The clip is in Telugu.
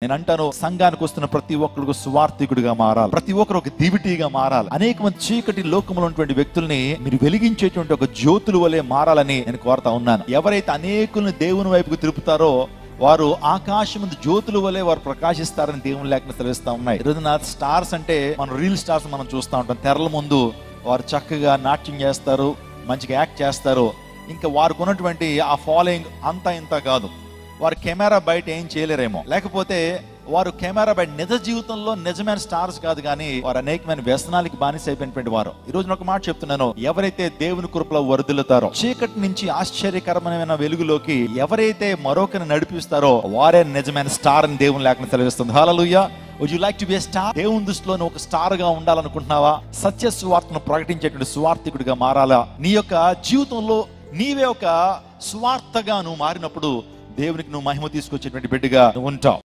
నేను అంటాను, సంఘానికి వస్తున్న ప్రతి ఒక్కరికి సువార్థికుడిగా మారాలి, ప్రతి ఒక్కరు ఒక దివిటీగా మారాలి. అనేక మంది చీకటి లోకంలో ఉన్నటువంటి వ్యక్తుల్ని మీరు వెలిగించేటువంటి ఒక జ్యోతుల వలె మారాలని నేను కోరుతా ఉన్నాను. ఎవరైతే అనేకుల్ని దేవుని వైపుకు తిరుపుతారో వారు ఆకాశం ముందు జ్యోతుల వలె వారు ప్రకాశిస్తారని దేవుని లేఖనాలు సెలవిస్తా ఉన్నాయి. ఈరోజు నా స్టార్స్ అంటే మనం రీల్ స్టార్స్ మనం చూస్తూ ఉంటాం. తెరల ముందు వారు చక్కగా నాట్యం చేస్తారు, మంచిగా యాక్ట్ చేస్తారు. ఇంకా వారికి ఉన్నటువంటి ఆ ఫాలోయింగ్ అంతా ఇంత కాదు. వారు కెమెరా బయట ఏం చేయలేరేమో, లేకపోతే వారు కెమెరా బయట నిజ జీవితంలో నిజమైన స్టార్స్ కాదు, కానీ వారు అనేకమైన వ్యసనాలకి బానిస అయిపోయినటువంటి వారు. ఈ రోజు ఒక మాట చెప్తున్నాను, ఎవరైతే దేవుని కృపలో వరదలుతారో, చీకటి నుంచి ఆశ్చర్యకరమైన వెలుగులోకి ఎవరైతే మరొకరిని నడిపిస్తారో వారే నిజమైన స్టార్ అని దేవుని లేఖనం సెలవిస్తుంది. హల్లెలూయా. Would you like to be a star? దేవుని దృష్టిలో ఒక స్టార్ గా ఉండాలనుకుంటున్నావా? సత్య సువార్తను ప్రకటించేటువంటి సువార్థికుడిగా మారాలా? నీ యొక్క జీవితంలో నీవే ఒక సువార్తగా నువ్వు మారినప్పుడు దేవునికి నువ్వు మహిమ తీసుకొచ్చేటువంటి బిడ్డగా నువ్వు ఉంటావు.